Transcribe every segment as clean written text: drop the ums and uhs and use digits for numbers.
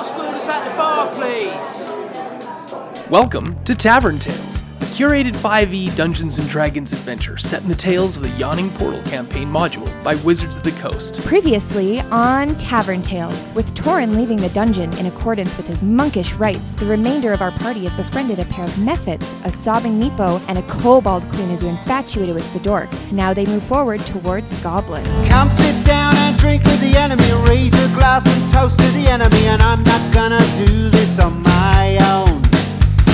Last orders at the bar, please. Welcome to Tavern Tales, a curated 5e Dungeons & Dragons adventure set in the tales of the Yawning Portal campaign module by Wizards of the Coast. Previously on Tavern Tales, with Torin leaving the dungeon in accordance with his monkish rites, the remainder of our party have befriended a pair of mephits, a sobbing Meepo, and a kobold queen who's infatuated with Sidork. Now they move forward towards Goblin. Come sit down and drink with the enemy, raise a glass and toast to the enemy, and I'm not gonna do this on my own.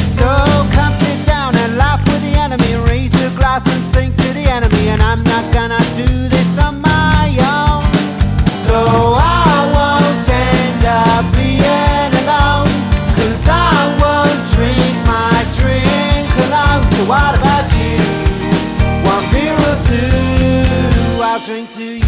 So come sit down and laugh with the enemy, raise a glass and sing to the enemy, and I'm not gonna do this on my own. So I won't end up being alone, 'cause I won't drink my drink alone. So what about you? One beer or two, I'll drink to you.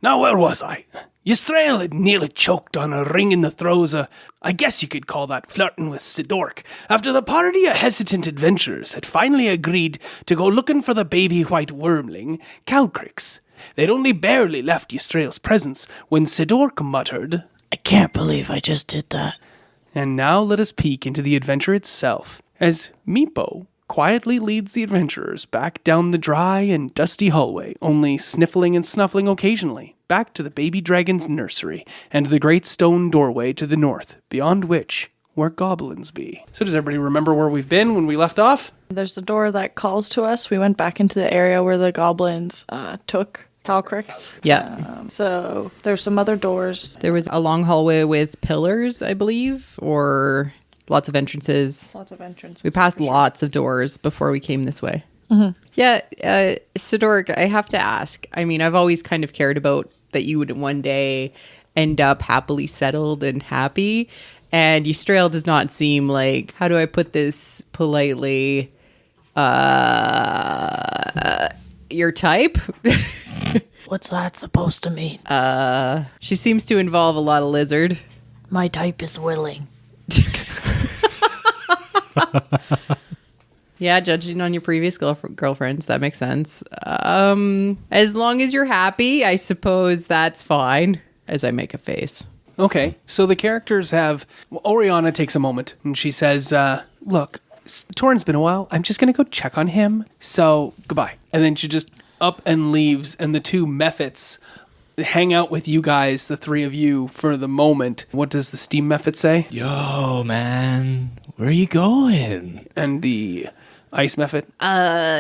Now where was I? Ystrael had nearly choked on a ring in the throes of, I guess you could call that flirting with Sidork, after the party of hesitant adventurers had finally agreed to go looking for the baby white wyrmling, Calcryx. They'd only barely left Ystrael's presence when Sidork muttered, I can't believe I just did that. And now let us peek into the adventure itself, as Meepo quietly leads the adventurers back down the dry and dusty hallway, only sniffling and snuffling occasionally, back to the baby dragon's nursery and the great stone doorway to the north, beyond which where goblins be. So does everybody remember where we've been when we left off? There's a door that calls to us. We went back into the area where the goblins took Calcryx. Yeah. So there's some other doors. There was a long hallway with pillars, I believe, or lots of entrances. Lots of entrances. We passed lots of doors before we came this way. Mm-hmm. Yeah, Sidork, I have to ask. I mean, I've always kind of cared about that you would one day end up happily settled and happy. And Ystrael does not seem like, how do I put this politely, your type? What's that supposed to mean? She seems to involve a lot of lizard. My type is willing. Yeah, judging on your previous girlfriends, that makes sense. As long as you're happy, I suppose that's fine, as I make a face. Okay, so the characters have... Oriana takes a moment, and she says, look, Torin's been a while. I'm just going to go check on him, so goodbye. And then she just up and leaves, and the two mephits hang out with you guys, the three of you, for the moment. What does the steam mephit say? Yo, man, where are you going? And the ice mephit?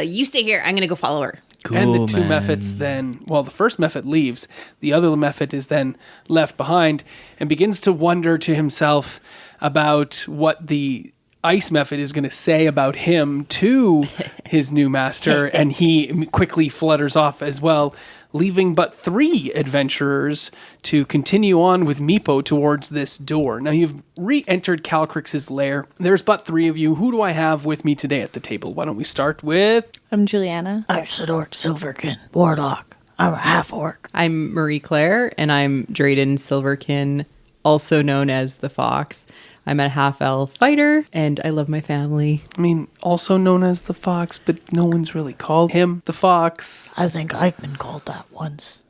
You stay here. I'm going to go follow her. Cool, and the two man. mephits then, well, the first mephit leaves. The other mephit is then left behind and begins to wonder to himself about what the ice mephit is going to say about him to his new master. And he quickly flutters off as well, leaving but 3 adventurers to continue on with Meepo towards this door. Now, you've re-entered Calcryx's lair. There's but 3 of you. Who do I have with me today at the table? Why don't we start with... I'm Julianna. I'm Sidork Silverkin, warlock. I'm a half-orc. I'm Marie Claire, and I'm Drayden Silverkin, also known as the Fox. I'm a half-elf fighter, and I love my family. I mean, also known as the Fox, but no one's really called him the Fox. I think I've been called that once.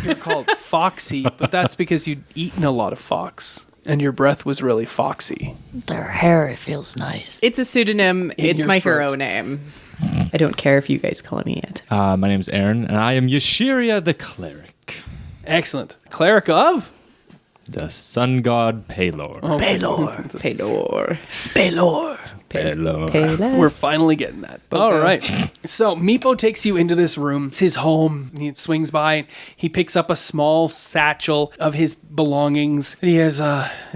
You're called Foxy, but that's because you'd eaten a lot of fox, and your breath was really foxy. Their hair, it feels nice. It's a pseudonym. It's your my throat. hero name. I don't care if you guys call me it. My name's Aaron, and I am Yashiria the Cleric, Excellent. Cleric of? the sun god Pelor. Oh, Baylor. Pelor. Baylor. Pelor. Payless. We're finally getting that. All right. So Meepo takes you into this room. It's his home. He swings by. And he picks up a small satchel of his belongings that he has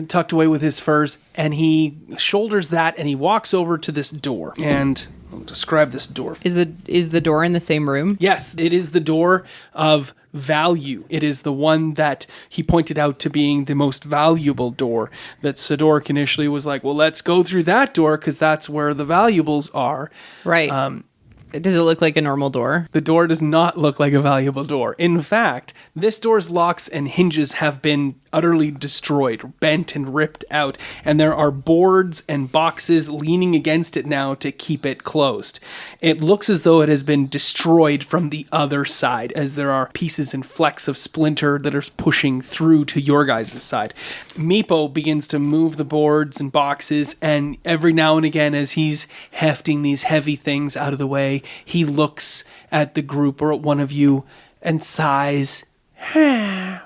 tucked away with his furs. And he shoulders that and he walks over to this door. And I'll describe this door. Is the door in the same room? Yes, it is the door of value. It is the one that he pointed out to being the most valuable door. That Sidoric initially was like, well, let's go through that door because that's where the valuables are. Right. Does it look like a normal door? The door does not look like a valuable door. In fact, this door's locks and hinges have been utterly destroyed, bent and ripped out, and there are boards and boxes leaning against it now to keep it closed. It looks as though it has been destroyed from the other side, as there are pieces and flecks of splinter that are pushing through to your guys' side. Meepo begins to move the boards and boxes, and every now and again, as he's hefting these heavy things out of the way, he looks at the group or at one of you and sighs and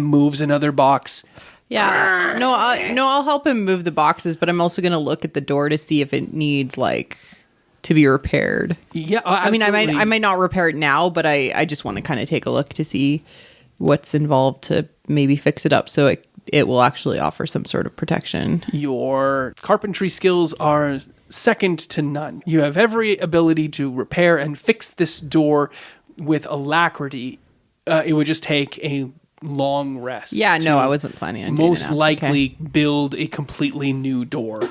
moves another box. Yeah. No, I'll help him move the boxes, but I'm also going to look at the door to see if it needs to be repaired. Yeah, I mean, I might not repair it now, but I just want to kind of take a look to see what's involved to maybe fix it up so it will actually offer some sort of protection. Your carpentry skills are second to none. You have every ability to repair and fix this door with alacrity. It would just take a long rest. Yeah, no, I wasn't planning on doing most it. likely build a completely new door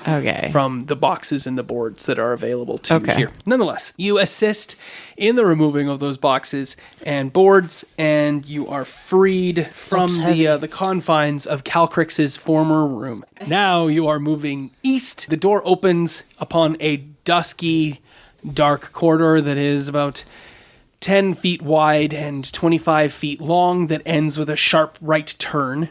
from the boxes and the boards that are available to you here. Nonetheless, you assist in the removing of those boxes and boards, and you are freed from the confines of Calcryx's former room. Now you are moving east. The door opens upon a dusky, dark corridor that is about 10 feet wide and 25 feet long that ends with a sharp right turn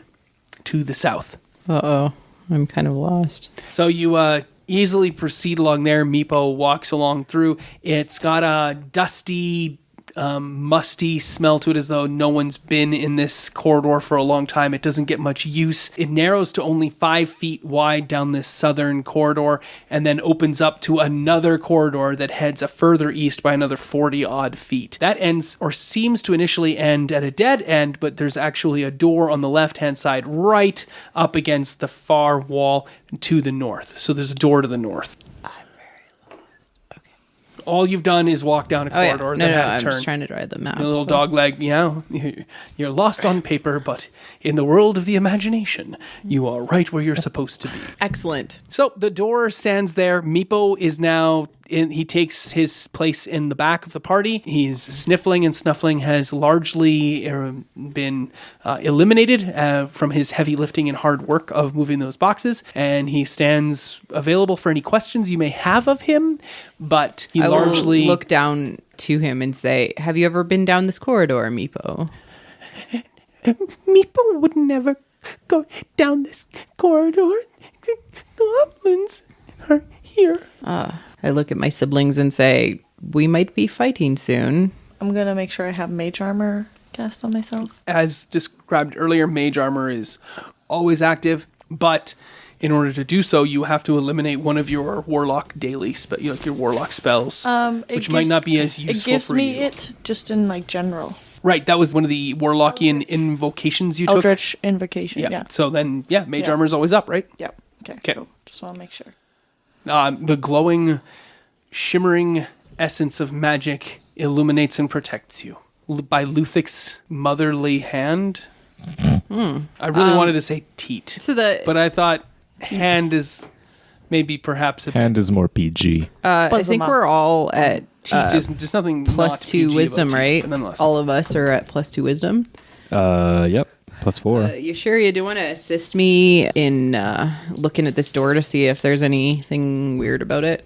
to the south. Uh-oh. I'm kind of lost. So you easily proceed along there. Meepo walks along through. It's got a dusty, musty smell to it, as though no one's been in this corridor for a long time. It doesn't get much use. It narrows to only 5 feet wide down this southern corridor and then opens up to another corridor that heads a further east by another 40 odd feet. That ends, or seems to initially end, at a dead end, but there's actually a door on the left-hand side right up against the far wall to the north. So there's a door to the north. All you've done is walk down a corridor. No, had a I'm turn. just trying to drive the map. A little dog leg, you're lost on paper, but in the world of the imagination, you are right where you're supposed to be. Excellent. So the door stands there. Meepo is now he takes his place in the back of the party. He's sniffling and snuffling, has largely been eliminated from his heavy lifting and hard work of moving those boxes, and he stands available for any questions you may have of him, but he largely... will look down to him and say, have you ever been down this corridor, Meepo? Meepo would never go down this corridor. The goblins are here. I look at my siblings and say, we might be fighting soon. I'm going to make sure I have mage armor cast on myself. As described earlier, mage armor is always active, but in order to do so, you have to eliminate one of your warlock daily, your warlock spells, which might not be as useful for you. It gives me it just in general. Right, that was one of the warlockian invocations you took. Eldritch invocation, yeah. So then, mage armor is always up, right? Yep. Okay. Cool. Just want to make sure. The glowing, shimmering essence of magic illuminates and protects you. By Luthic's motherly hand. I really wanted to say teat. But I thought hand is maybe perhaps a hand is more PG. I think we're all at teat is just nothing +2 wisdom, right? All of us are at +2 wisdom. Yep. +4. Yashiria, do you want to assist me in looking at this door to see if there's anything weird about it?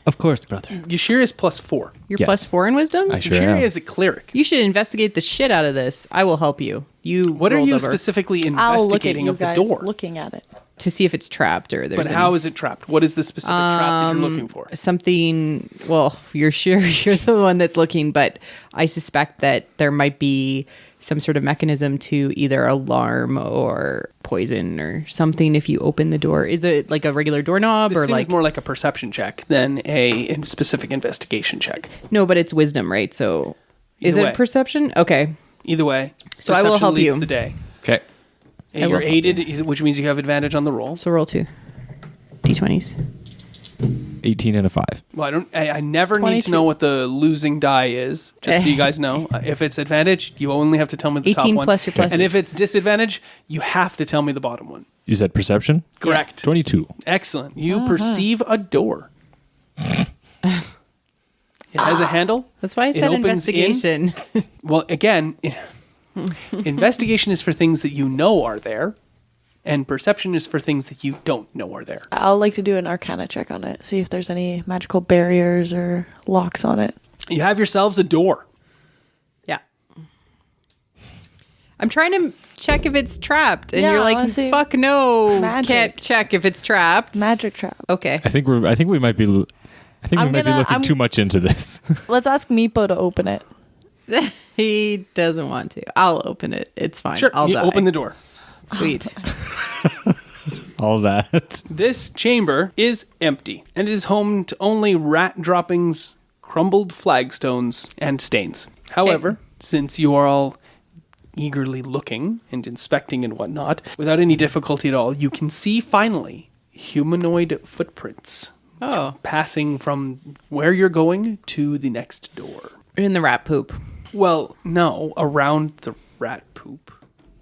Of course, brother. Yashir is +4. You're +4 in wisdom? I sure Yashir am. is a cleric. You should investigate the shit out of this. I will help you. What are you specifically investigating of the door? Looking at it. To see if it's trapped or there's. But how is it trapped? What is the specific trap that you're looking for? Something. Well, you're sure you're the one that's looking, but I suspect that there might be some sort of mechanism to either alarm or poison or something if you open the door. Is it like a regular doorknob This or seems more like a perception check than a specific investigation check. No, but it's wisdom, right? So is Either it way. perception? Okay. Either way. So I will help leads you. the day. Okay. And you're aided, which means you have advantage on the roll. So roll 2 d20s. 18 and a 5. Well, I never need to 22. know what the losing die is, just so you guys know. If it's advantage, you only have to tell me the top 18 one. plus your pluses. And if it's disadvantage, you have to tell me the bottom one. You said perception? Correct. 22. Excellent. You perceive a door. It has a handle. That's why I It said opens in. investigation. Well, again, investigation is for things that you know are there, and perception is for things that you don't know are there. I'll like to do an Arcana check on it, see if there's any magical barriers or locks on it. You have yourselves a door. Yeah. I'm trying to check if it's trapped, and Yeah, you're I like, wanna see. "Fuck no, Magic. can't check if it's trapped." Magic trap. Okay. I think we might be looking too much into this. Let's ask Meepo to open it. He doesn't want to. I'll open it. It's fine. Sure, I'll you die. open the door. Sweet. All that. This chamber is empty, and it is home to only rat droppings, crumbled flagstones, and stains. However, since you are all eagerly looking and inspecting and whatnot, without any difficulty at all, you can see finally humanoid footprints Oh, passing from where you're going to the next door. in the rat poop. Well, no, around the rat poop.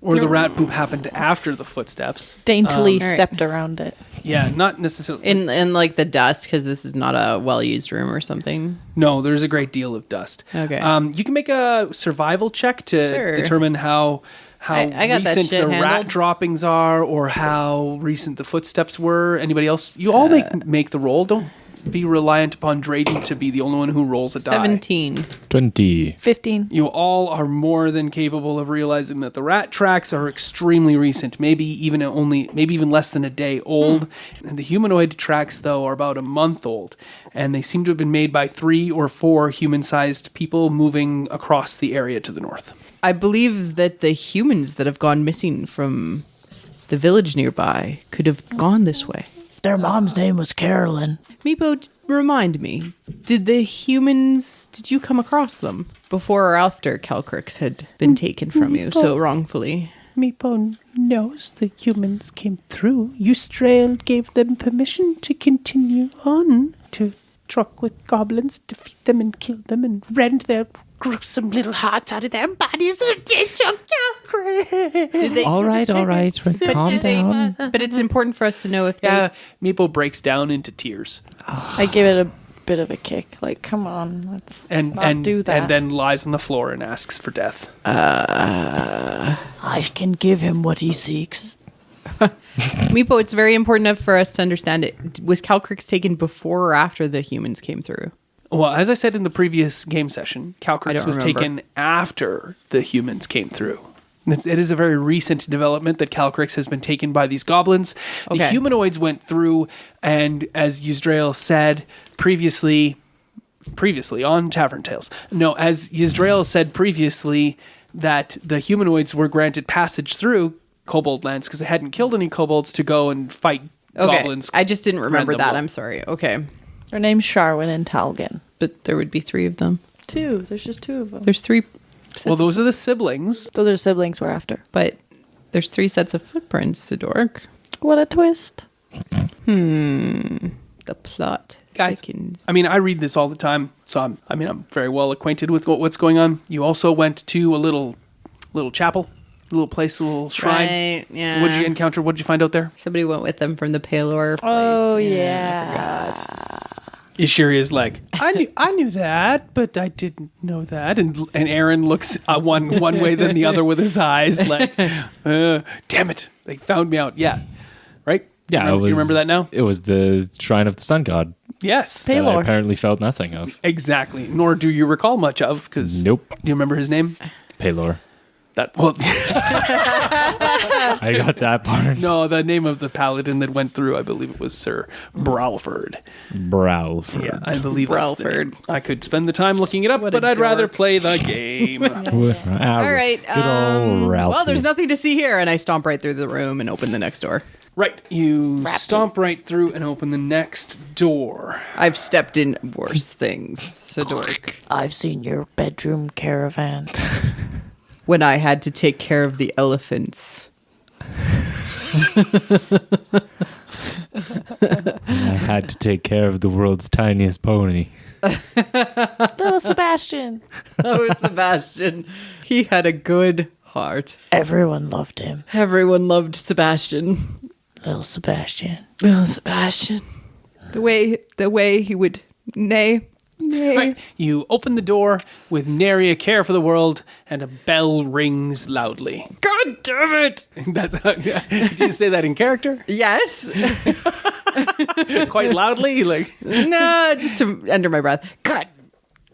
Or the rat poop happened after the footsteps. Daintily Alright. stepped around it. Yeah, not necessarily. In like the dust, because this is not a well-used room or something. No, there's a great deal of dust. Okay. You can make a survival check to Sure. determine how I got that recent shit the rat handled. droppings are, or how recent the footsteps were. Anybody else? You all make the roll. Don't be reliant upon Drayden to be the only one who rolls a die. 17. 20. 15. You all are more than capable of realizing that the rat tracks are extremely recent, maybe even less than a day old. And the humanoid tracks, though, are about a month old. And they seem to have been made by 3 or 4 human-sized people moving across the area to the north. I believe that the humans that have gone missing from the village nearby could have gone this way. Their mom's name was Carolyn. Meepo, remind me, did you come across them before or after Calcryx had been taken from you so wrongfully? Meepo knows the humans came through. Eustrail gave them permission to continue on, to truck with goblins, defeat them and kill them, and rend their gruesome little hearts out of their bodies. All right. Calm down. But it's important for us to know if they... Yeah, Meepo breaks down into tears I give it a bit of a kick. Like, come on, let's not do that. and then lies on the floor and asks for death. I can give him what he seeks. Meepo, it's very important for us to understand it. Was Calcryx taken before or after the humans came through? Well, as I said in the previous game session, I Calcryx don't was remember. taken after the humans came through. It is a very recent development that Calcryx has been taken by these goblins. The Okay. humanoids went through, and as Yuzdrael said previously on Tavern Tales. No, as Yuzdrael said previously, that the humanoids were granted passage through Kobold lands because they hadn't killed any kobolds to go and fight Okay. goblins. I just didn't remember Random that. roll. I'm sorry. Okay. Their name's Sharwin and Talgan. But there would be 3 of them. 2. There's just 2 of them. There's 3... Well, those are the siblings. Those are siblings we're after. But there's 3 sets of footprints, Sidork. What a twist. The plot Guys, thickens. I mean, I read this all the time, so I'm very well acquainted with what's going on. You also went to a little chapel, a little place, a little shrine. Right, yeah. What did you encounter? What did you find out there? Somebody went with them from the Palor place. Oh, I yeah. forgot. Ishiri is like, I knew that, but I didn't know that. And Aaron looks one way than the other with his eyes, like, damn it, they found me out. Yeah, right. Yeah, you remember that now? It was the Shrine of the Sun God Yes, that I Palor. apparently felt nothing of. exactly. Nor do you recall much of because Nope. Do you remember his name? Palor. That well. I got that part. No, the name of the paladin that went through, I believe it was Sir Browford. Browford. Yeah, I believe that's the name. Browford. I could spend the time looking it up, What a but I'd rather dork. play the game. All All right. Good old Ralphie. Well, there's nothing to see here, and I stomp right through the room and open the next door. Right, you stomp right through and open the next door. I've stepped in worse things, Sidork. I've seen your bedroom caravan. When I had to take care of the elephants. I had to take care of the world's tiniest pony. Little Sebastian. Oh, Sebastian. He had a good heart. Everyone loved him. Everyone loved Sebastian. Little Sebastian. Little Sebastian. The way he would neigh. Right. You open the door with nary a care for the world, and a bell rings loudly. God damn it! That's did you say that in character? Yes. Quite loudly? No, just under my breath. God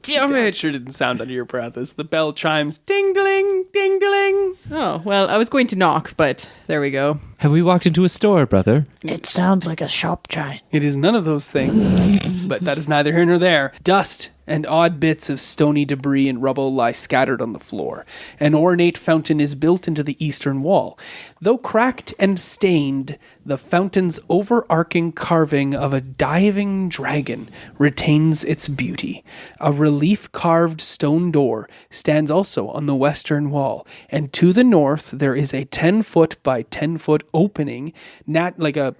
damn It it. sure didn't sound under your breath as the bell chimes ding-a-ling, ding-a-ling. Oh, well, I was going to knock, but there we go. Have we walked into a store, brother? It sounds like a shop chime. It is none of those things, but that is neither here nor there. Dust and odd bits of stony debris and rubble lie scattered on the floor. An ornate fountain is built into the eastern wall. Though cracked and stained, the fountain's overarching carving of a diving dragon retains its beauty. A relief-carved stone door stands also on the western wall, and to the north there is a 10-foot by 10-foot opening, not like a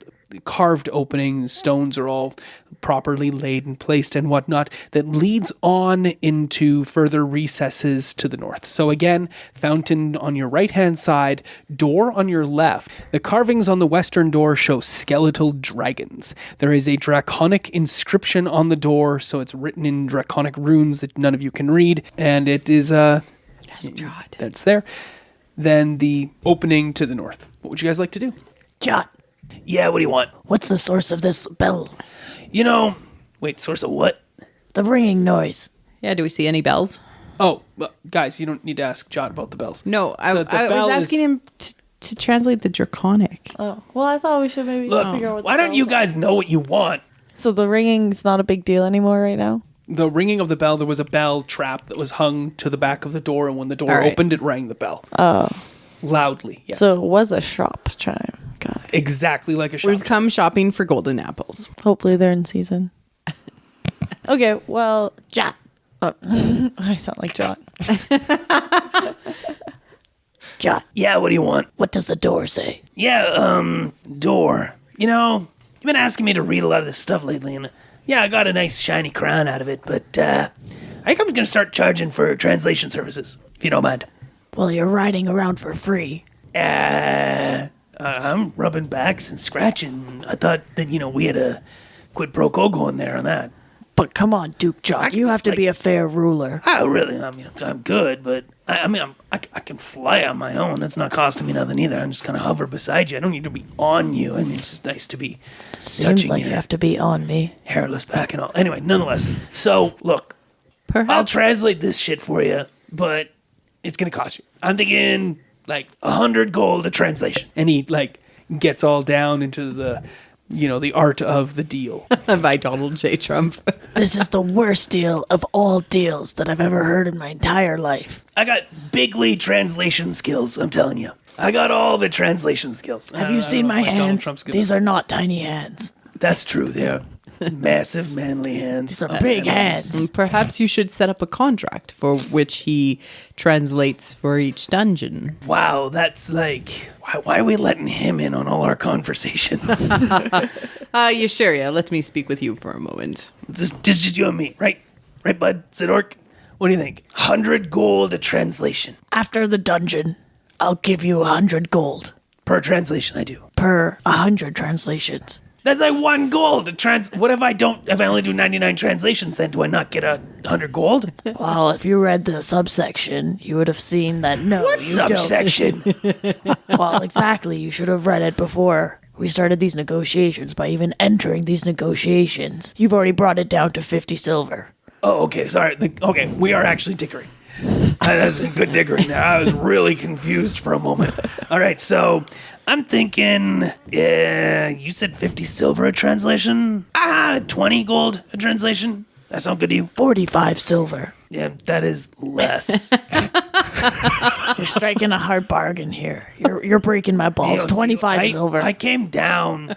carved opening, stones are all properly laid and placed and whatnot, that leads on into further recesses to the north. So again, fountain on your right-hand side, door on your left. The carvings on the western door show skeletal dragons. There is a draconic inscription on the door, so it's written in draconic runes that none of you can read, and it is that's there. Then the opening to the north. What would you guys like to do? Jot, Yeah, what do you want? what's the source of this bell? Wait, source of what? The ringing noise. Yeah, do we see any bells? Oh, well, guys, you don't need to ask Jot about the bells. No, I The bell was is- asking him to translate the draconic. Oh, well, I thought we should maybe figure out what Why the don't you bells are. guys know what you want? So the ringing's not a big deal anymore right now? The ringing of the bell, there was a bell trap that was hung to the back of the door, and when the door All right. opened, it rang the bell. Oh. Loudly, yes. So it was a shop chime. Got it. Exactly like a shop. We've come shopping for golden apples. Hopefully they're in season. Okay, well, Jot, I sound like John. Jot, Yeah, what do you want? what does the door say? Yeah, door. You've been asking me to read a lot of this stuff lately, and yeah, I got a nice shiny crown out of it, but I think I'm going to start charging for translation services, if you don't mind. Well, you're riding around for free. I'm rubbing backs and scratching. I thought that, we had a quid pro quo going there on that. But come on, Duke Jot, you have to be a fair ruler. Oh, really? I'm good, but I can fly on my own. That's not costing me nothing either. I'm just kind of hover beside you. I don't need to be on you. It's just nice to be Seems touching like your you have to be on me. hairless back and all. Anyway, nonetheless. So, look, Perhaps I'll translate this shit for you, but it's going to cost you. I'm thinking, 100 gold a translation. And he, gets all down into the art of the deal. by Donald J. Trump. This is the worst deal of all deals that I've ever heard in my entire life. I got bigly translation skills, I'm telling you. I got all the translation skills. Have you seen my hands? These are not tiny hands. That's true. They're massive, manly hands. These are big hands. Perhaps you should set up a contract for which he translates for each dungeon. Wow, that's why are we letting him in on all our conversations? You sure? Yeah, let me speak with you for a moment. just you and me, right? Right, bud? Sidork? What do you think? 100 gold a translation. After the dungeon, I'll give you 100 gold Per translation, I do. per 100 translations. That's 1 gold. What if I only do 99 translations, then do I not get 100 gold? Well, if you read the subsection, you would have seen that no, What you subsection? don't. Well, exactly. You should have read it before we started these negotiations. By even entering these negotiations, you've already brought it down to 50 silver. Oh, okay. Sorry. Okay, we are actually dickering. That's some good dickering there. I was really confused for a moment. All right, so I'm thinking, you said 50 silver a translation? 20 gold a translation? That sound good to you? 45 silver. Yeah, that is less. You're striking a hard bargain here. You're breaking my balls. 25 silver. I came down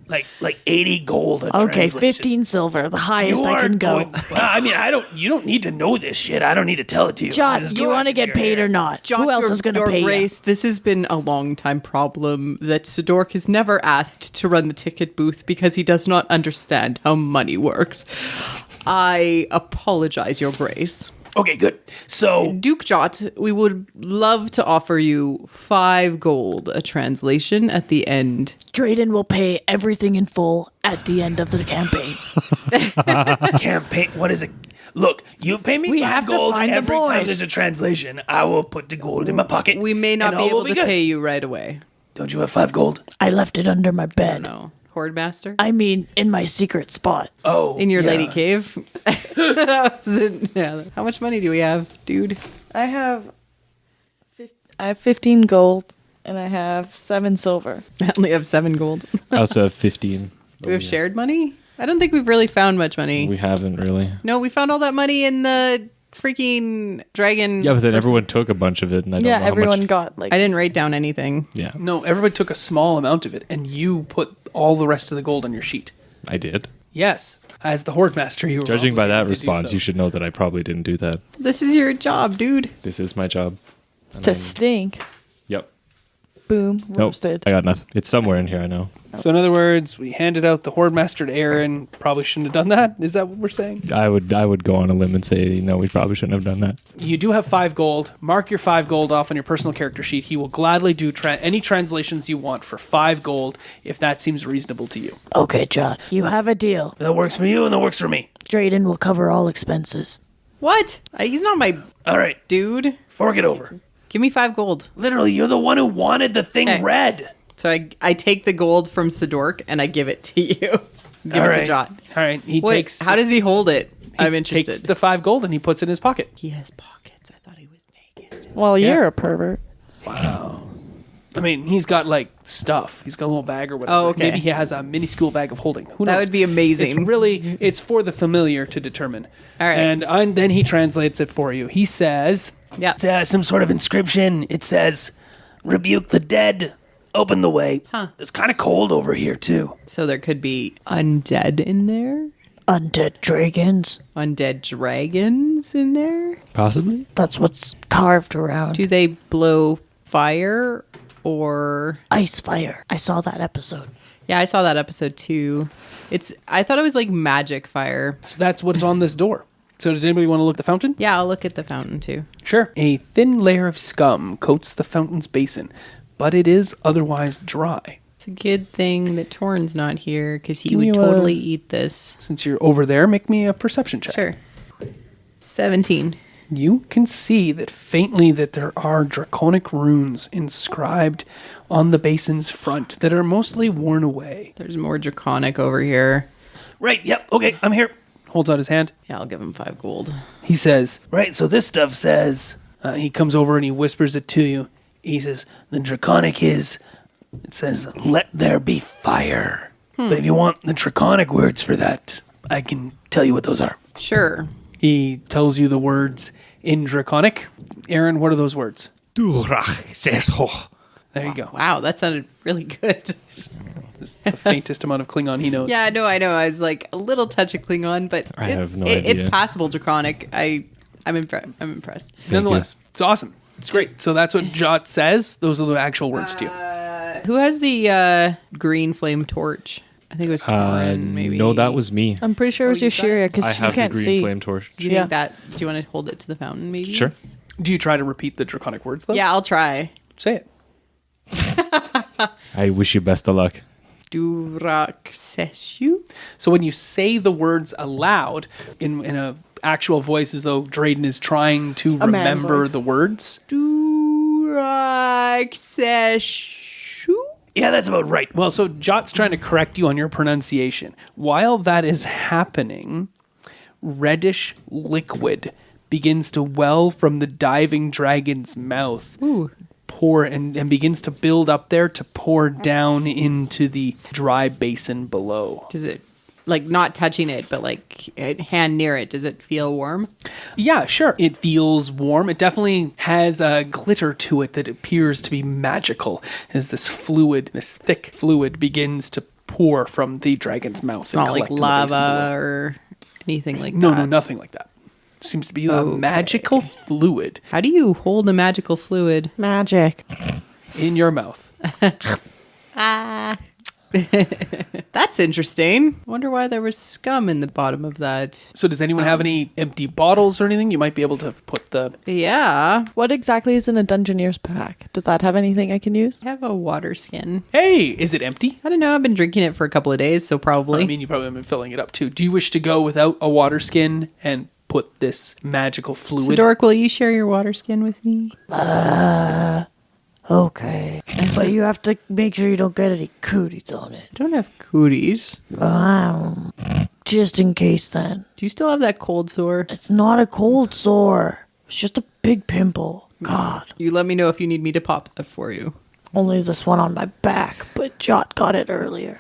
like 80 gold. Okay, 15 silver, the highest I can go. You don't need to know this shit. I don't need to tell it to you. John, do you want to get paid or not? Who else is going to pay you? This has been a long time problem that Sidork has never asked to run the ticket booth because he does not understand how money works. I apologize, Your Grace. Okay, good. So, Duke Jot, we would love to offer you 5 gold a translation at the end. Drayden will pay everything in full at the end of the campaign. Campaign? What is it? Look, you pay me We 5 have to gold find the every time boys. there's a translation. I will put the gold in my pocket. We may not and be all will able to good. pay you right away. Don't you have 5 gold? I left it under my bed. No. Horde Master? I mean, in my secret spot. Oh, In your yeah. lady cave? That was it. Yeah. How much money do we have, dude? I have 15 gold and I have 7 silver. I only have 7 gold. I also have 15. Do we have shared money? I don't think we've really found much money. We haven't really. No, we found all that money in the freaking dragon. Yeah, but then person. everyone took a bunch of it, and I don't know Yeah, how everyone much. got like I didn't write down anything. Yeah, No, everybody took a small amount of it, and you put all the rest of the gold on your sheet. I did. Yes, as the Horde Master, you were Judging by that obligated to do response, so. you should know that I probably didn't do that. This is your job, dude. This is my job. And to then- stink. Yep. Boom, Nope. roasted. I got nothing. It's somewhere in here, I know. So in other words, we handed out the Horde Master to Aaron. Probably shouldn't have done that. Is that what we're saying? I would go on a limb and say, no, we probably shouldn't have done that. You do have 5 gold. Mark your 5 gold off on your personal character sheet. He will gladly do any translations you want for 5 gold if that seems reasonable to you. Okay, John, you have a deal. That works for you and that works for me. Drayden will cover all expenses. What? He's not my All right, dude. fork it over. Give me 5 gold. Literally, you're the one who wanted the thing Okay. red. So I take the gold from Sidork and I give it to you. Give All it right. to Jot. All right, he Wait, takes. how does he hold it? I'm he interested. takes the 5 gold and he puts it in his pocket. He has pockets. I thought he was naked. Well, Yeah. you're a pervert. I mean, he's got like stuff. He's got a little bag or whatever. Oh, okay. Maybe he has a minuscule bag of holding. Who knows? That would be amazing. It's for the familiar to determine. All right. And then he translates it for you. He says, Yeah. It's some sort of inscription. It says, "Rebuke the dead, open the way." Huh. It's kind of cold over here too. So there could be undead in there? Undead dragons. Undead dragons in there? Possibly. That's what's carved around. Do they blow fire or... Ice fire. I saw that episode. Yeah, I saw that episode too. I thought it was like magic fire. so that's what's on this door. So did anybody want to look at the fountain? Yeah, I'll look at the fountain too. Sure. A thin layer of scum coats the fountain's basin, but it is otherwise dry. It's a good thing that Torn's not here because he Give would me totally eat this. Since you're over there, make me a perception check. Sure. 17. You can see that faintly that there are draconic runes inscribed on the basin's front that are mostly worn away. There's more draconic over here. Right. Yep. Okay. I'm here. Holds out his hand. Yeah, I'll give him 5 gold. He says, Right. So this stuff says. he comes over and he whispers it to you. He says the draconic is. It says, "Let there be fire." But if you want the draconic words for that, I can tell you what those are. Sure. He tells you the words in draconic. Aaron, what are those words? There you go. Wow, that sounded really good. This is the faintest amount of Klingon he knows. Yeah, I know. I was like a little touch of Klingon, but I have no it's idea. passable draconic. I'm impressed. Nonetheless, it's awesome. It's great. So that's what Jot says. Those are the actual words to you. Who has the green flame torch? I think it was Torrin, maybe. No, that was me. I'm pretty sure it was you got Yashiria I because you have the can't green see. flame torch. Do you think that? Do you want to hold it to the fountain, maybe? Sure. Do you try to repeat the draconic words, though? Yeah, I'll try. Say it. I wish you best of luck. Durakseshu? So when you say the words aloud in a actual voice as though Drayden is trying to man remember voice. the words. Durakseshu? Yeah, that's about right. Well, so Jot's trying to correct you on your pronunciation. While that is happening, reddish liquid begins to well from the diving dragon's mouth. Ooh. Pour and begins to build up there to pour down into the dry basin below. Does it Like not touching it, but like hand near it. Does it feel warm? Yeah, sure. It feels warm. It definitely has a glitter to it that appears to be magical as this fluid, this thick fluid begins to pour from the dragon's mouth. It's not like lava or anything like that. No, nothing like that. Seems to be a magical fluid. How do you hold a magical fluid? Magic. In your mouth. That's interesting. Wonder why there was scum in the bottom of that. So does anyone have any empty bottles or anything? You might be able to put the... Yeah. What exactly is in a Dungeoneer's pack? Does that have anything I can use? I have a water skin. Hey, is it empty? I don't know. I've been drinking it for a couple of days, so probably. I mean, you probably have been filling it up too. Do you wish to go without a water skin and put this magical fluid? Sidoric, will you share your water skin with me? Okay. But you have to make sure you don't get any cooties on it. I don't have cooties. Just in case then. Do you still have that cold sore? It's not a cold sore. It's just a big pimple. God. You let me know if you need me to pop that for you. Only this one on my back, but Jot got it earlier.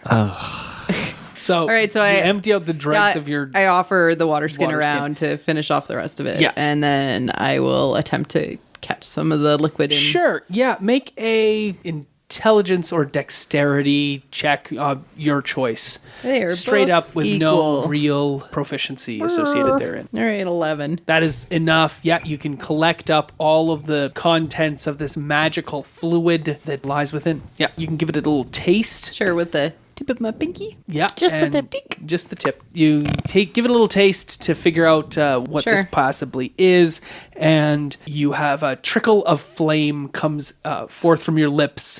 So, all right, so you I empty out the dregs of your... I offer the water skin water around to finish off the rest of it. Yeah. And then I will attempt to catch some of the liquid in. Sure, yeah. Make a intelligence or dexterity check, your choice. They are Straight both up with equal. no real proficiency associated therein. All right, 11. That is enough. Yeah, you can collect up all of the contents of this magical fluid that lies within. Yeah, you can give it a little taste. Sure, with the tip of my pinky. Yeah, Just the and tip. Just the tip. You give it a little taste to figure out what this Sure. possibly is, and you have a trickle of flame comes forth from your lips,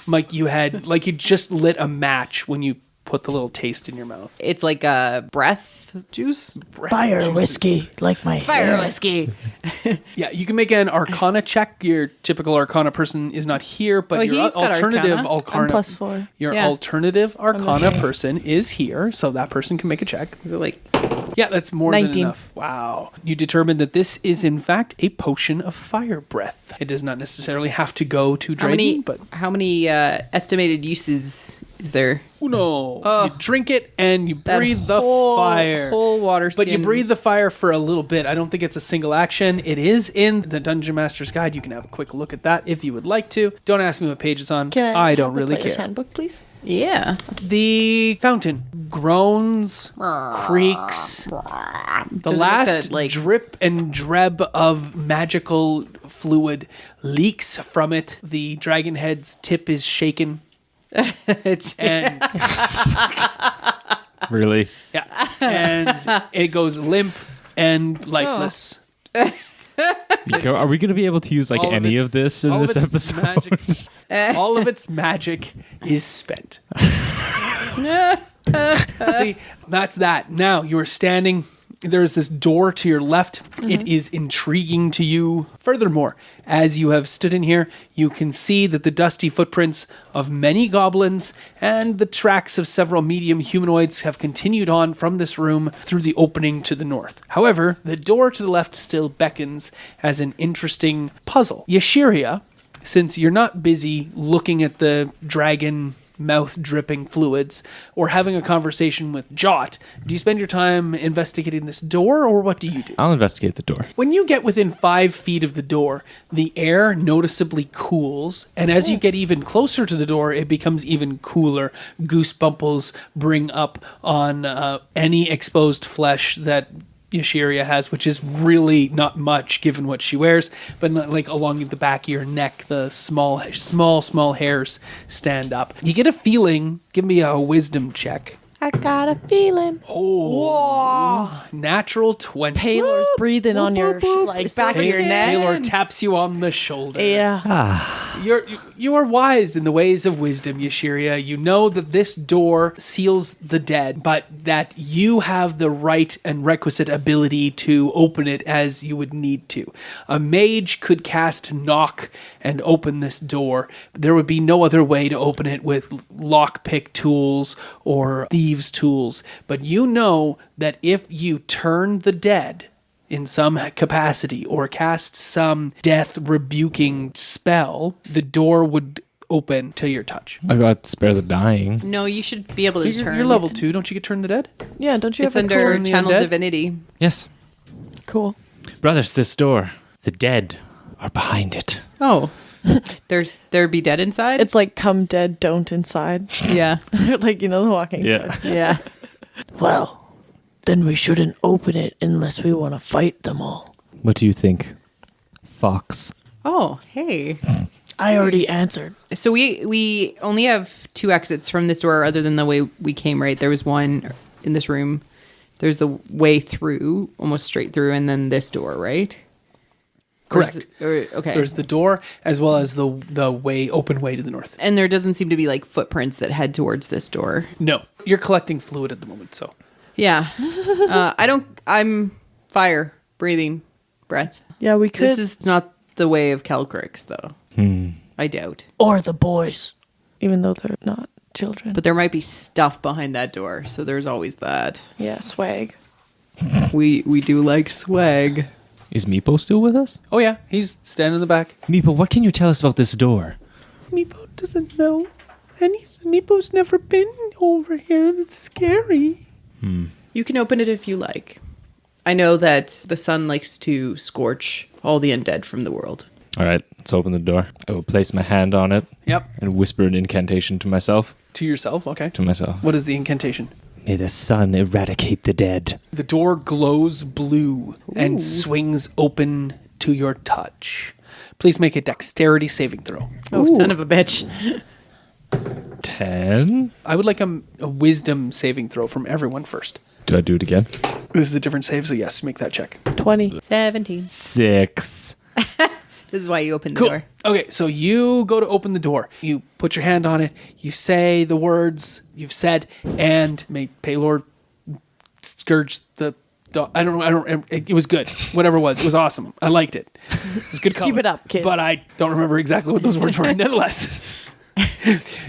like you just lit a match when you put the little taste in your mouth. It's like a breath juice. Fire juices. whiskey, like my Fire hair. whiskey. Yeah, you can make an Arcana check. Your typical Arcana person is not here, but Oh, your he's got alternative Arcana. I'm +4. Your Yeah. alternative Arcana person is here, so that person can make a check. Is it like Yeah, that's more 19. than enough. Wow. You determine that this is in fact a potion of fire breath. It does not necessarily have to go to dragon, but how many estimated uses is there? uno. You drink it and you That breathe the whole- fire. whole water But you skin. breathe the fire for a little bit. I don't think it's a single action. It is in the Dungeon Master's Guide. You can have a quick look at that if you would like to. Don't ask me what page it's on. Can I have don't the really player's care. handbook, please? Yeah. The fountain groans, creaks. The Does it last look like- drip and dreb of magical fluid leaks from it. The dragon head's tip is shaken. It's And Really? yeah, and it goes limp and lifeless. Are we going to be able to use like All any of its- this in all this of its episode? magic- all of its magic is spent. See, that's that. Now you are standing. There's this door to your left. It is intriguing to you. Furthermore, as you have stood in here, you can see that the dusty footprints of many goblins and the tracks of several medium humanoids have continued on from this room through the opening to the north. However, the door to the left still beckons as an interesting puzzle. Yashiria, since you're not busy looking at the dragon mouth dripping fluids or having a conversation with Jot, do you spend your time investigating this door, or what do you do? I'll investigate the door. When you get within 5 feet of the door, the air noticeably cools, and as you get even closer to the door, it becomes even cooler. Goosebumples bring up on any exposed flesh that Yashiria has, which is really not much given what she wears, but like along the back of your neck, the small hairs stand up. You get a feeling. Give me a wisdom check. I got a feeling. Natural 20. Taylor's breathing on your back of your neck. Taylor taps you on the shoulder. Yeah. You are wise in the ways of wisdom, Yashiria. You know that this door seals the dead, but that you have the right and requisite ability to open it as you would need to. A mage could cast knock and open this door. There would be no other way to open it with lockpick tools or thieves' tools. But you know that if you turn the dead in some capacity or cast some death rebuking spell, the door would open to your touch. I got Spare the Dying. No, you should be able to turn. You're level 2. Don't you get Turn the Dead? Yeah, don't you It's have a under Turn the Channel Undead? Divinity. Yes. cool? Brothers, this door. The dead are behind it. Oh, there'd be dead inside. It's like come dead, don't inside. yeah, Like, The Walking Dead. yeah. Well, then we shouldn't open it unless we want to fight them all. What do you think, Fox? Oh, hey. I already answered. So we only have 2 exits from this door, other than the way we came. Right, there was one in this room. There's the way through, almost straight through, and then this door, right? Correct. Okay. There's the door as well as the open way to the north. And there doesn't seem to be like footprints that head towards this door. No, you're collecting fluid at the moment, so. Yeah. I'm fire, breathing, breath. Yeah, we could. This is not the way of Calcryx, though. I doubt. Or the boys. even though they're not children. But there might be stuff behind that door, so there's always that. Yeah, swag. We do like swag. Is Meepo still with us? Oh yeah, he's standing in the back. Meepo, what can you tell us about this door? Meepo doesn't know anything. Meepo's never been over here. That's scary. You can open it if you like. I know that the sun likes to scorch all the undead from the world. All right, let's open the door. I will place my hand on it. Yep. And whisper an incantation to myself. To yourself, okay. To myself. What is the incantation? May the sun eradicate the dead. The door glows blue and swings open to your touch. Please make a dexterity saving throw. Oh, son of a bitch. 10. I would like a wisdom saving throw from everyone first. Do I do it again? This is a different save, so yes, make that check. 20. 17. 6. This is why you opened the Cool. door. Okay, so you go to open the door. You put your hand on it. You say the words you've said, and may Paylor scourge the dog. I don't. It was good. Whatever it was awesome. I liked it. It was good color. Keep it up, kid. But I don't remember exactly what those words were. Nonetheless,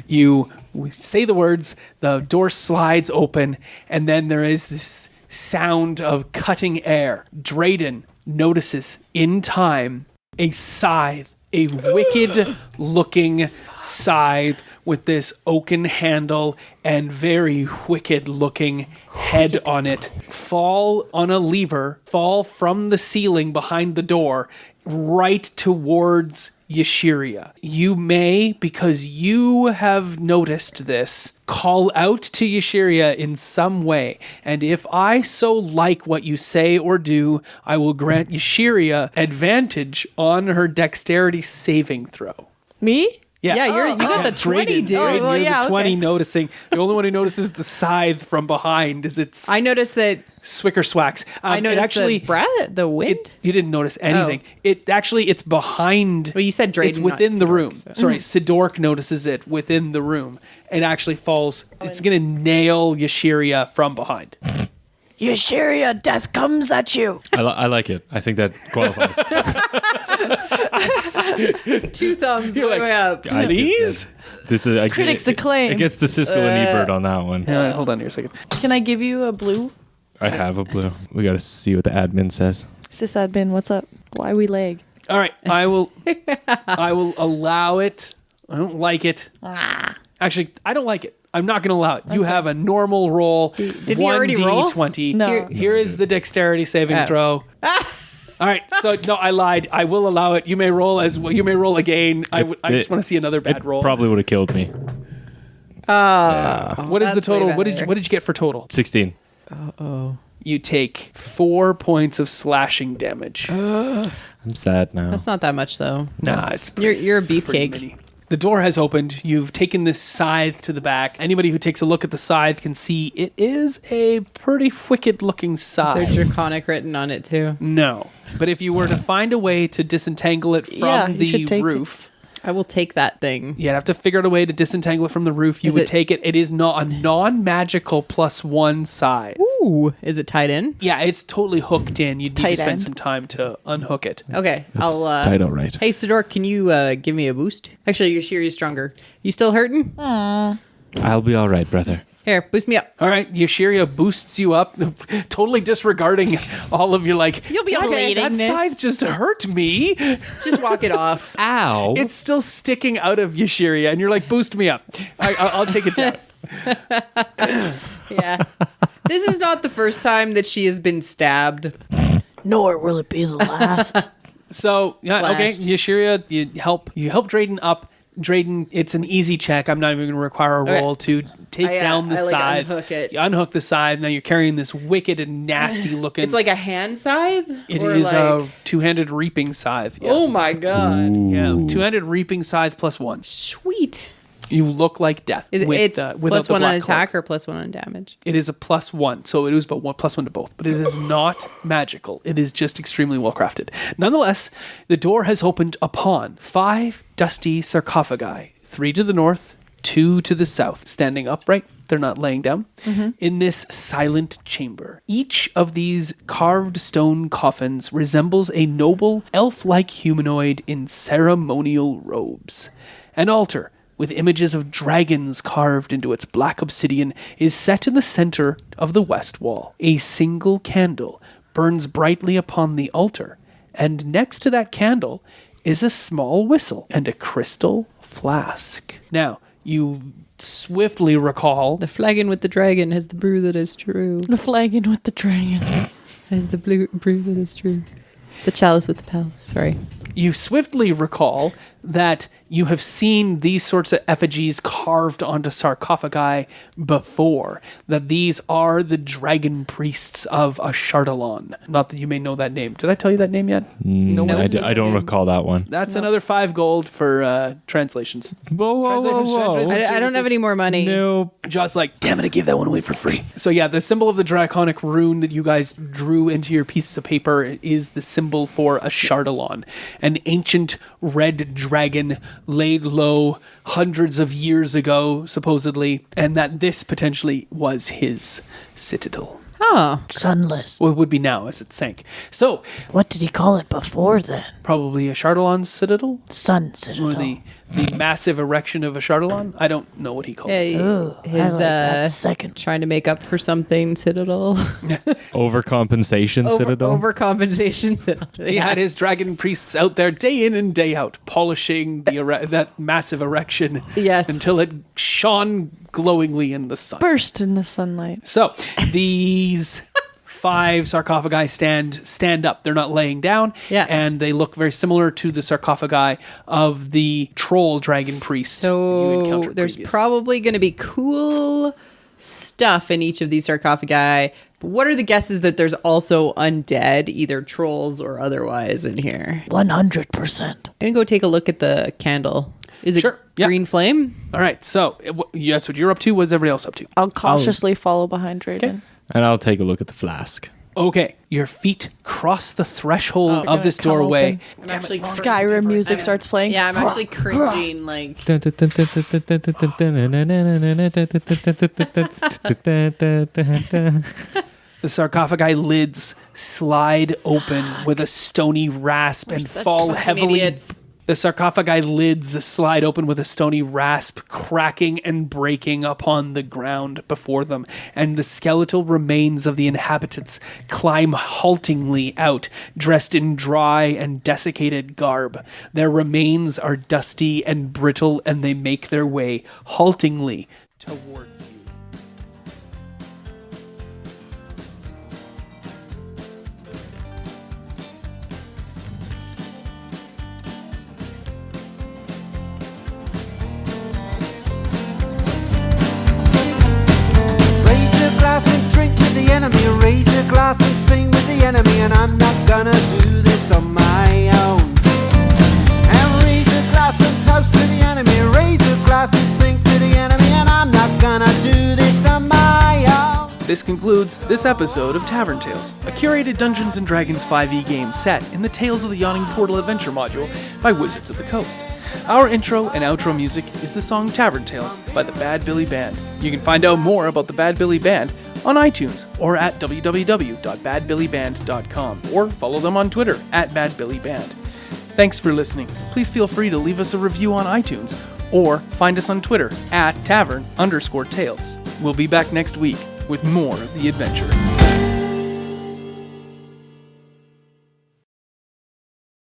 you say the words. The door slides open, and then there is this sound of cutting air. Drayden notices in time a scythe, a wicked-looking scythe with this oaken handle and very wicked-looking head on it, fall on a lever, fall from the ceiling behind the door, right towards Yashiria. You may, because you have noticed this, call out to Yashiria in some way, and if I so like what you say or do, I will grant Yashiria advantage on her dexterity saving throw. Me? Yeah, you got the 20, dude. Drayden, well, you're yeah, the 20 okay. noticing. The only one who notices the scythe from behind is its I noticed that. Swicker swacks. I noticed actually, the breath, the wind. you didn't notice anything. It's behind. Well, you said Drayden, It's within not the Sidork, room. so. Sorry, Sidork notices it within the room. It actually falls. It's going to nail Yashiria from behind. Yashiria, death comes at you. I like it. I think that qualifies. 2 thumbs You're way like, up. Please? This is Critics acclaim. I guess the Siskel and Ebert on that one. Hold on here a second. Can I give you a blue? I have a blue. We got to see what the admin says. Sysadmin, what's up? Why we lag? All right, I will allow it. I don't like it. Actually, I don't like it. I'm not going to allow it. You have a normal roll. Did he already roll? 1d20. No. Here is the dexterity saving throw. All right, so no, I lied. I will allow it. You may roll as well. You may roll again. I just want to see another bad It roll. probably would have killed me. What is the That's way total? What better. did you get for total? 16. You take 4 points of slashing damage. I'm sad now. That's not that much, though. Nah, it's You're a pretty beefcake. mini. The door has opened. You've taken this scythe to the back. Anybody who takes a look at the scythe can see it is a pretty wicked-looking Is there scythe. draconic written on it, too? No, but if you were to find a way to disentangle it Yeah, from you should the take it. roof, I will take that thing. you'd have to figure out a way to disentangle it from the roof. You Is would it- take it. It is not a non-magical +1 scythe. Ooh, is it tied in? Yeah, it's totally hooked in. You'd need to Tight spend end. some time to unhook it. Okay, That's I'll. tied out right. Hey, Sidork, can you give me a boost? Actually, your Shiri's stronger. You still hurting? I'll be all right, brother. Here, boost me up. All right, Yashiria boosts you up, totally disregarding all of your You'll be okay. That scythe just hurt me. Just walk it off. Ow. It's still sticking out of Yashiria, and you're like, boost me up. I'll take it down. Yeah. This is not the first time that she has been stabbed. Nor will it be the last. So, yeah, okay, Slashed. Yashiria, you help Drayden up. Drayden, it's an easy check. I'm not even going to require a roll to take down the scythe. unhook it. You unhook the scythe. Now you're carrying this wicked and nasty looking. It's like a hand scythe? It Or is a like- two-handed reaping scythe. Yeah. Oh my god. Yeah, two-handed reaping scythe +1. Sweet. You look like death. It's without plus the one on black attack cloak. or +1 on damage? It is a +1, so it is but +1 to both. But it is not magical. It is just extremely well crafted. Nonetheless, the door has opened upon 5 dusty sarcophagi, 3 to the north, 2 to the south, standing upright. They're not laying down. In this silent chamber, each of these carved stone coffins resembles a noble, elf-like humanoid in ceremonial robes. An altar with images of dragons carved into its black obsidian is set in the center of the west wall. A single candle burns brightly upon the altar, and next to that candle is a small whistle and a crystal flask. Now, you swiftly recall The flagon with the dragon has the brew that is true. The flagon with the dragon. Has the brew that is true. The chalice with the palace. Sorry. you swiftly recall that you have seen these sorts of effigies carved onto sarcophagi before, that these are the dragon priests of Ashardalon. Not that you may know that name. Did I tell you that name yet? No, I don't recall that one. That's another 5 gold for translations. I don't have any more money. No. John's like, damn it, I gave that one away for free. So yeah, the symbol of the draconic rune that you guys drew into your pieces of paper is the symbol for Ashardalon, an ancient red dragon laid low hundreds of years ago, supposedly, and that this potentially was his citadel. Huh. Sunless. Well, it would be now as it sank. So, What did he call it before then? probably Ashardalon's citadel? Sun Citadel. Or the massive erection of Ashardalon? I don't know what he called it. Ooh, I His like that second. trying to make up for something citadel. Overcompensation Citadel. Overcompensation citadel. He had his dragon priests out there day in and day out, polishing that massive erection Yes. until it shone glowingly in the sun. Burst in the sunlight. So these 5 sarcophagi stand up. They're not laying down. Yeah. And they look very similar to the sarcophagi of the troll dragon priest you So encountered there's previous. probably going to be cool stuff in each of these sarcophagi. But what are the guesses that there's also undead, either trolls or otherwise, in here? 100%. I'm going to go take a look at the candle. Is it Sure, yeah. green flame? All right. So that's what you're up to. What's everybody else up to? I'll cautiously follow behind Drayden. And I'll take a look at the flask. Okay. Your feet cross the threshold of this come doorway. I'm actually Skyrim music starts playing. Yeah, I'm actually cringing. Like, The sarcophagi lids slide open with a stony rasp and such fall fucking heavily. idiots. The sarcophagi lids slide open with a stony rasp, cracking and breaking upon the ground before them, and the skeletal remains of the inhabitants climb haltingly out, dressed in dry and desiccated garb. Their remains are dusty and brittle, and they make their way haltingly towards you. Raise a glass and drink with the enemy. Raise a glass and sing with the enemy. And I'm not gonna do this on my own. And raise a glass and toast to the enemy. Raise a glass and sing to the enemy. And I'm not gonna do this on my own. This concludes this episode of Tavern Tales, a curated Dungeons & Dragons 5e game set in the Tales of the Yawning Portal adventure module by Wizards of the Coast. Our intro and outro music is the song Tavern Tales by the Bad Billy Band. You can find out more about the Bad Billy Band on iTunes or at www.badbillyband.com or follow them on Twitter at badbillyband. Thanks for listening. Please feel free to leave us a review on iTunes or find us on Twitter at tavern_tales. We'll be back next week with more of the adventure.